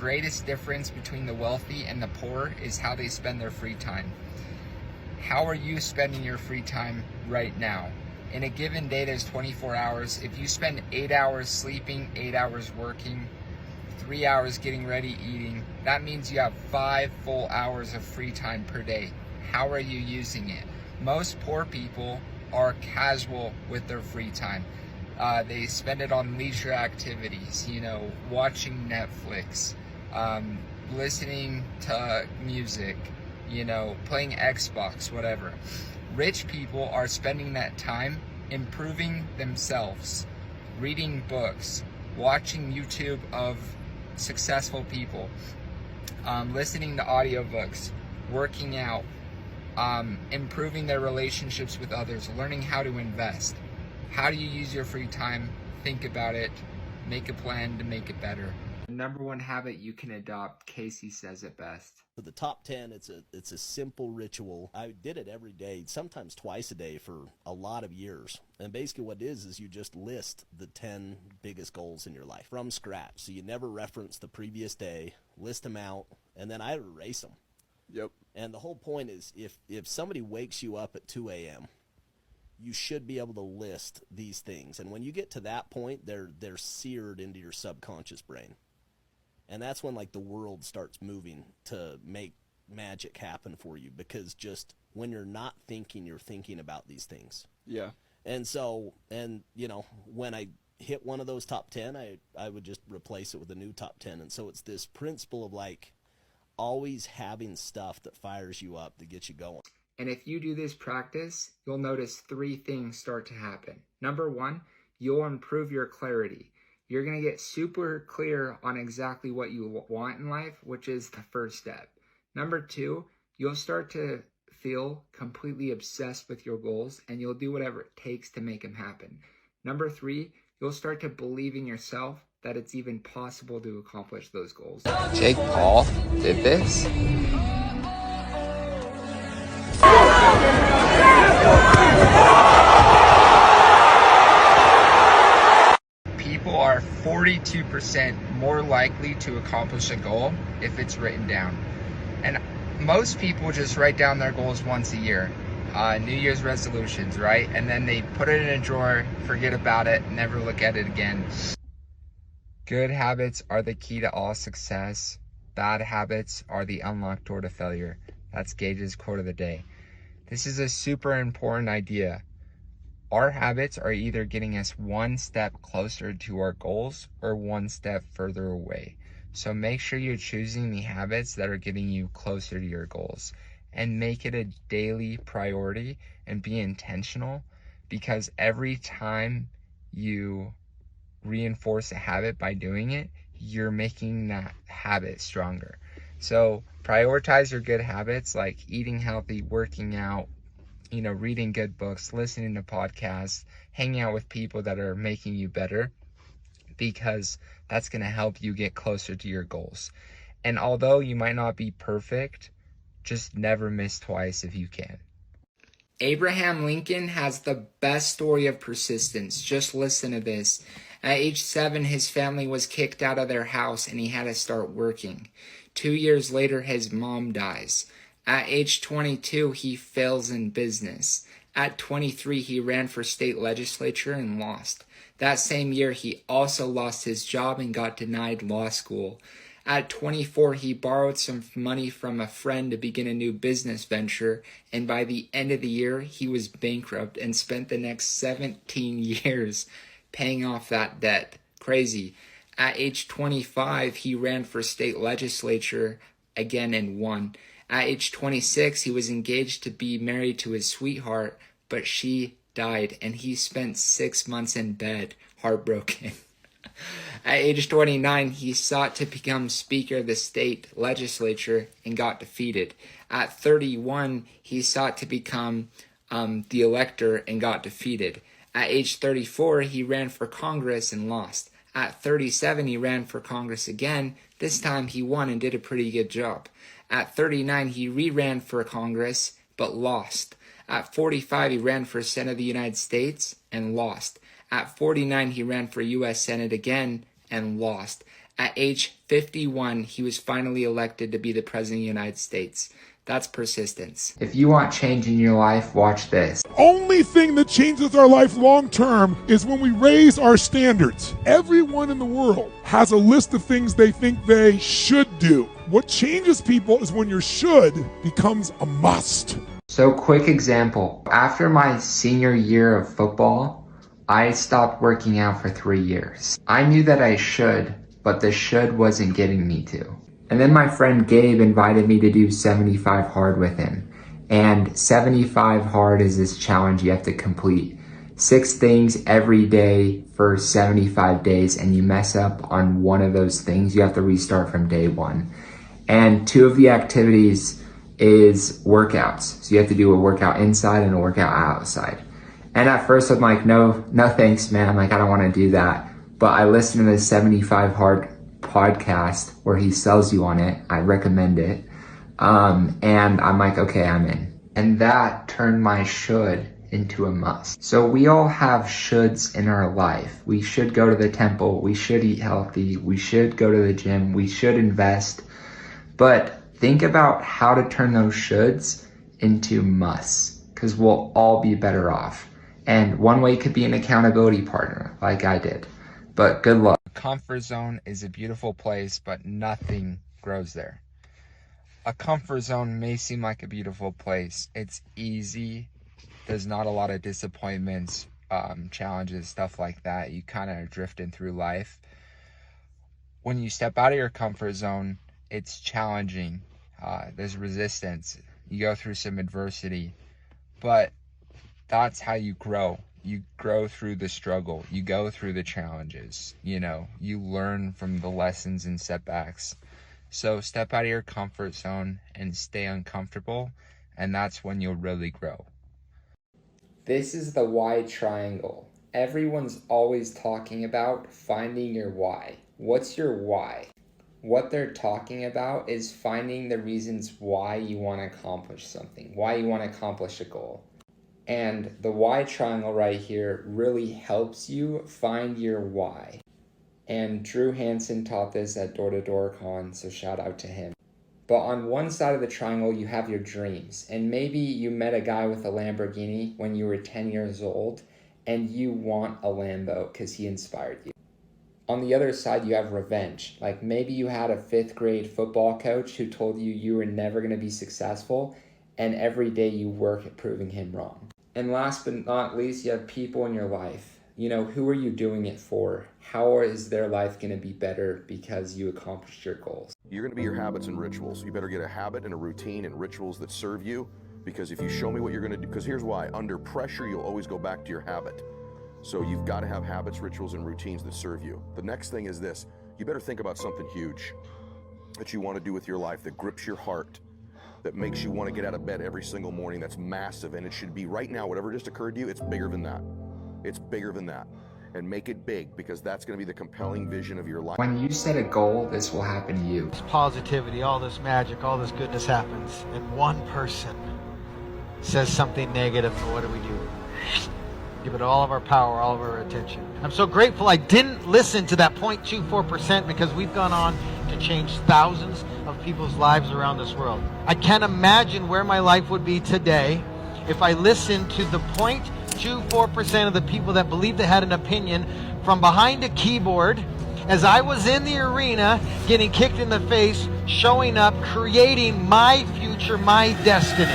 Greatest difference between the wealthy and the poor is how they spend their free time. How are you spending your free time right now? In a given day, there's 24 hours. If you spend 8 hours sleeping, 8 hours working, 3 hours getting ready, eating, that means you have 5 full hours of free time per day. How are you using it? Most poor people are casual with their free time. They spend it on leisure activities, watching Netflix, listening to music, playing Xbox, whatever. Rich people are spending that time improving themselves, reading books, watching YouTube of successful people, listening to audiobooks, working out, improving their relationships with others, learning how to invest. How do you use your free time? Think about it. Make a plan to make it better. The number one habit you can adopt, Casey says it best. For the top 10, it's a simple ritual. I did it every day, sometimes twice a day for a lot of years. And basically what it is you just list the 10 biggest goals in your life from scratch. So you never reference the previous day, list them out, and then I erase them. Yep. And the whole point is if somebody wakes you up at 2 a.m., you should be able to list these things. And when you get to that point, they're seared into your subconscious brain. And that's when the world starts moving to make magic happen for you, because just when you're not thinking, you're thinking about these things. Yeah. And so, when I hit one of those top 10, I would just replace it with a new top 10. And so it's this principle of always having stuff that fires you up, that gets you going. And if you do this practice, you'll notice 3 things start to happen. Number 1, you'll improve your clarity. You're going to get super clear on exactly what you want in life, which is the first step. Number 2, you'll start to feel completely obsessed with your goals, and you'll do whatever it takes to make them happen. Number 3, you'll start to believe in yourself that it's even possible to accomplish those goals. Jake Paul did this. People are 42% more likely to accomplish a goal if it's written down. And most people just write down their goals once a year. New Year's resolutions, right? And then they put it in a drawer, forget about it, never look at it again. Good habits are the key to all success. Bad habits are the unlocked door to failure. That's Gage's quote of the day. This is a super important idea. Our habits are either getting us one step closer to our goals or one step further away. So make sure you're choosing the habits that are getting you closer to your goals, and make it a daily priority and be intentional, because every time you reinforce a habit by doing it, you're making that habit stronger. So prioritize your good habits like eating healthy, working out, reading good books, listening to podcasts, hanging out with people that are making you better, because that's going to help you get closer to your goals. And although you might not be perfect, just never miss twice if you can. Abraham Lincoln has the best story of persistence. Just listen to this. At age 7, his family was kicked out of their house and he had to start working. 2 years later, his mom dies. At age 22, he fails in business. At 23, he ran for state legislature and lost. That same year, he also lost his job and got denied law school. At 24, he borrowed some money from a friend to begin a new business venture, and by the end of the year, he was bankrupt and spent the next 17 years paying off that debt. Crazy. At age 25, he ran for state legislature again and won. At age 26, he was engaged to be married to his sweetheart, but she died, and he spent 6 months in bed, heartbroken. At age 29, he sought to become Speaker of the state legislature and got defeated. At 31, he sought to become the elector and got defeated. At age 34, he ran for Congress and lost. At 37, he ran for Congress again. This time he won and did a pretty good job. At 39, he re-ran for Congress but lost. At 45, he ran for Senate of the United States and lost. At 49, he ran for U.S. Senate again and lost. At age 51, he was finally elected to be the president of the United States. That's persistence. If you want change in your life, watch this. Only thing that changes our life long term is when we raise our standards. Everyone in the world has a list of things they think they should do. What changes people is when your should becomes a must. So, quick example. After my senior year of football, I stopped working out for 3 years. I knew that I should, but the should wasn't getting me to. And then my friend Gabe invited me to do 75 hard with him. And 75 hard is this challenge you have to complete 6 things every day for 75 days, and you mess up on one of those things, you have to restart from day 1. And 2 of the activities is workouts. So you have to do a workout inside and a workout outside. And at first I'm like, no thanks, man. Like, I don't want to do that. But I listened to the 75 hard podcast where he sells you on it. I recommend it. And I'm like, okay, I'm in. And that turned my should into a must. So we all have shoulds in our life. We should go to the temple. We should eat healthy. We should go to the gym. We should invest. But think about how to turn those shoulds into musts, because we'll all be better off. And one way could be an accountability partner, like I did. But good luck. A comfort zone is a beautiful place, but nothing grows there. A comfort zone may seem like a beautiful place. It's easy. There's not a lot of disappointments, challenges, stuff like that. You kind of are drifting through life. When you step out of your comfort zone, it's challenging. There's resistance. You go through some adversity. But that's how you grow. You grow through the struggle. You go through the challenges. You learn from the lessons and setbacks. So step out of your comfort zone and stay uncomfortable, and that's when you'll really grow. This is the why triangle. Everyone's always talking about finding your why. What's your why? What they're talking about is finding the reasons why you want to accomplish something, why you want to accomplish a goal. And the why triangle right here really helps you find your why. And Drew Hansen taught this at Door to Door Con, so shout out to him. But on one side of the triangle, you have your dreams. And maybe you met a guy with a Lamborghini when you were 10 years old, and you want a Lambo because he inspired you. On the other side, you have revenge. Like maybe you had a 5th grade football coach who told you were never going to be successful, and every day you work at proving him wrong. And last but not least, you have people in your life. Who are you doing it for? How is their life going to be better because you accomplished your goals? You're going to be your habits and rituals. You better get a habit and a routine and rituals that serve you, because if you show me what you're going to do, because here's why, under pressure, you'll always go back to your habit. So you've got to have habits, rituals, and routines that serve you. The next thing is this. You better think about something huge that you want to do with your life, that grips your heart, that makes you want to get out of bed every single morning, that's massive, and it should be right now, whatever just occurred to you, it's bigger than that. It's bigger than that. And make it big, because that's going to be the compelling vision of your life. When you set a goal, this will happen to you. This positivity, all this magic, all this goodness happens, and one person says something negative, and what do? Give it all of our power, all of our attention. I'm so grateful I didn't listen to that 0.24%, because we've gone on to change thousands of people's lives around this world. I can't imagine where my life would be today if I listened to the 0.24% of the people that believed they had an opinion from behind a keyboard as I was in the arena getting kicked in the face, showing up, creating my future, my destiny.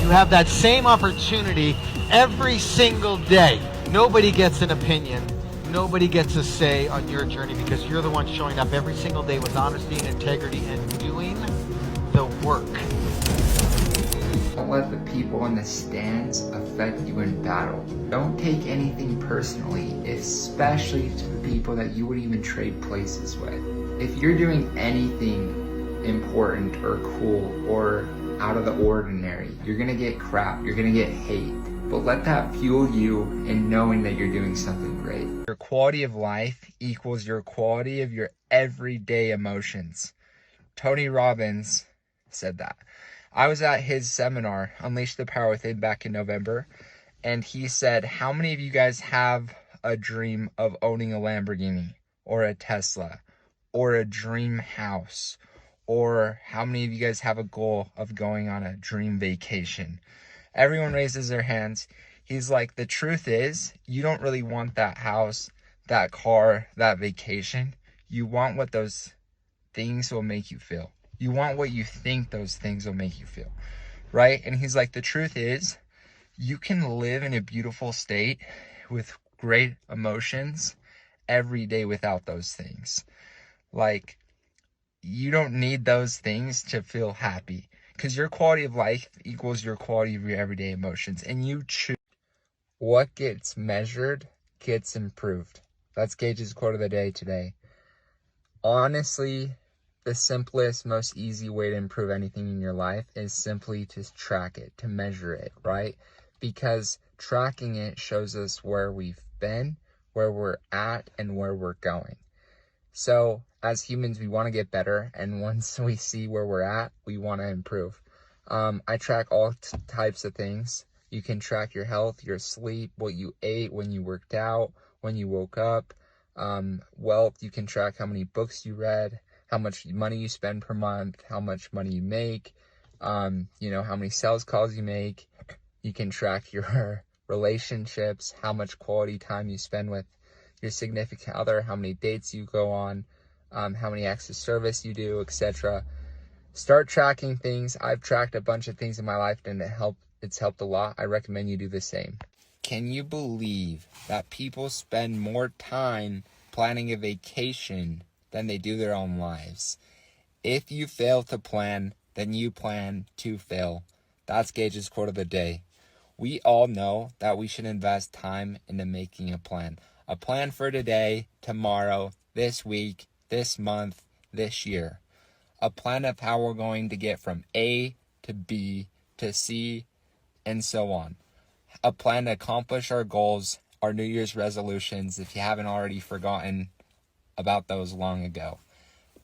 You have that same opportunity every single day. Nobody gets an opinion. Nobody gets a say on your journey, because you're the one showing up every single day with honesty and integrity and doing the work. Don't let the people in the stands affect you in battle. Don't take anything personally, especially to the people that you wouldn't even trade places with. If you're doing anything important or cool or out of the ordinary, you're gonna get crap, you're gonna get hate. But let that fuel you in knowing that you're doing something great. Your quality of life equals your quality of your everyday emotions. Tony Robbins said that. I was at his seminar, Unleash the Power Within, back in November, and he said, how many of you guys have a dream of owning a Lamborghini or a Tesla or a dream house? Or how many of you guys have a goal of going on a dream vacation? Everyone raises their hands. He's like, the truth is, you don't really want that house, that car, that vacation. You want what those things will make you feel. You want what you think those things will make you feel, right? And he's like, the truth is, you can live in a beautiful state with great emotions every day without those things. Like, you don't need those things to feel happy, because your quality of life equals your quality of your everyday emotions, and you choose. What gets measured gets improved. That's Gage's quote of the day today. Honestly, the simplest, most easy way to improve anything in your life is simply to track it, to measure it, right? Because tracking it shows us where we've been, where we're at, and where we're going. So as humans, we want to get better, and once we see where we're at, we want to improve. I track all types of things. You can track your health, your sleep, what you ate, when you worked out, when you woke up. Wealth, you can track how many books you read, how much money you spend per month, how much money you make, how many sales calls you make. You can track your relationships, how much quality time you spend with your significant other, how many dates you go on, how many acts of service you do, etc. Start tracking things. I've tracked a bunch of things in my life, and it's helped a lot. I recommend you do the same. Can you believe that people spend more time planning a vacation than they do their own lives? If you fail to plan, then you plan to fail. That's Gage's quote of the day. We all know that we should invest time into making a plan. A plan for today, tomorrow, this week, this month, this year. A plan of how we're going to get from A to B to C, and so on. A plan to accomplish our goals, our New Year's resolutions, if you haven't already forgotten about those long ago.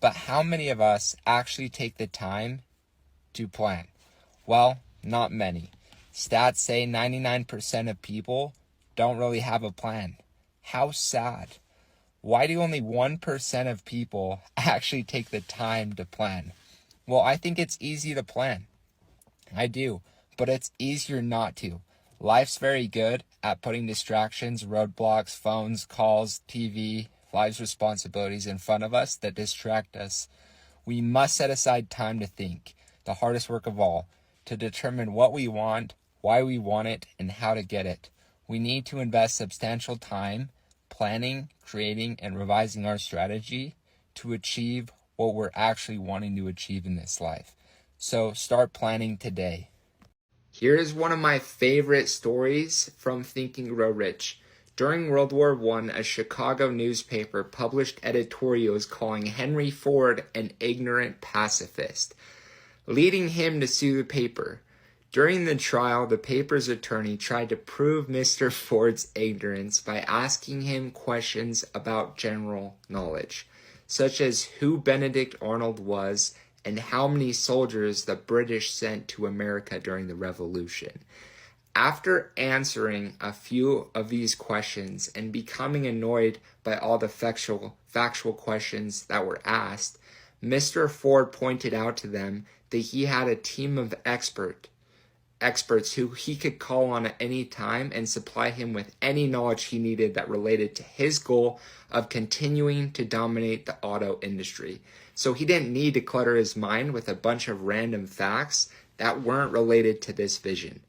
But how many of us actually take the time to plan? Well, not many. Stats say 99% of people don't really have a plan. How sad. Why do only 1% of people actually take the time to plan? Well, I think it's easy to plan. I do, but it's easier not to. Life's very good at putting distractions, roadblocks, phones, calls, TV, life's responsibilities in front of us that distract us. We must set aside time to think, the hardest work of all, to determine what we want, why we want it, and how to get it. We need to invest substantial time planning, creating, and revising our strategy to achieve what we're actually wanting to achieve in this life. So start planning today. Here's one of my favorite stories from Think and Grow Rich. During World War I, a Chicago newspaper published editorials calling Henry Ford an ignorant pacifist, leading him to sue the paper. During the trial, the paper's attorney tried to prove Mr. Ford's ignorance by asking him questions about general knowledge, such as who Benedict Arnold was and how many soldiers the British sent to America during the Revolution. After answering a few of these questions and becoming annoyed by all the factual questions that were asked, Mr. Ford pointed out to them that he had a team of experts who he could call on at any time and supply him with any knowledge he needed that related to his goal of continuing to dominate the auto industry. So he didn't need to clutter his mind with a bunch of random facts that weren't related to this vision.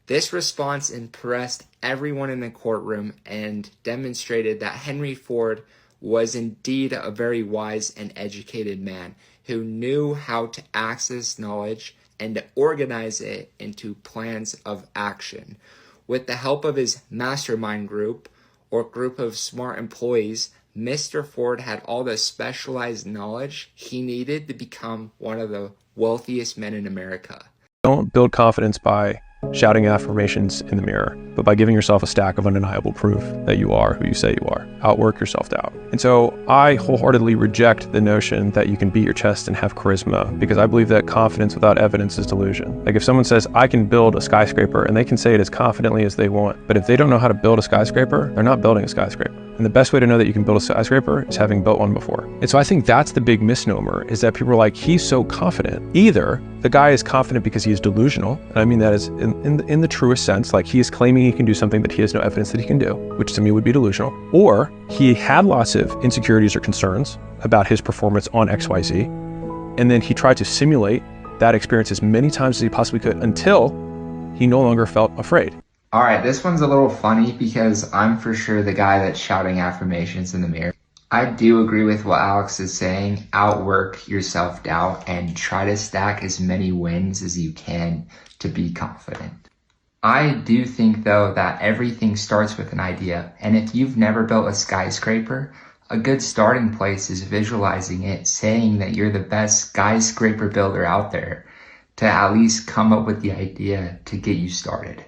This response impressed everyone in the courtroom and demonstrated that Henry Ford was indeed a very wise and educated man who knew how to access knowledge and to organize it into plans of action. With the help of his mastermind group or group of smart employees, Mr. Ford had all the specialized knowledge he needed to become one of the wealthiest men in America. Don't build confidence by shouting affirmations in the mirror, but by giving yourself a stack of undeniable proof that you are who you say you are. Outwork your self-doubt. And so I wholeheartedly reject the notion that you can beat your chest and have charisma, because I believe that confidence without evidence is delusion. Like if someone says, I can build a skyscraper, and they can say it as confidently as they want, but if they don't know how to build a skyscraper, they're not building a skyscraper. And the best way to know that you can build a skyscraper is having built one before. And so I think that's the big misnomer, is that people are like, he's so confident. Either the guy is confident because he is delusional, and I mean that is in the truest sense, like he is claiming he can do something that he has no evidence that he can do, which to me would be delusional, or he had lots of insecurities or concerns about his performance on XYZ, and then he tried to simulate that experience as many times as he possibly could until he no longer felt afraid. All right, this one's a little funny because I'm for sure the guy that's shouting affirmations in the mirror. I do agree with what Alex is saying. Outwork your self-doubt and try to stack as many wins as you can to be confident. I do think, though, that everything starts with an idea. And if you've never built a skyscraper, a good starting place is visualizing it, saying that you're the best skyscraper builder out there, to at least come up with the idea to get you started.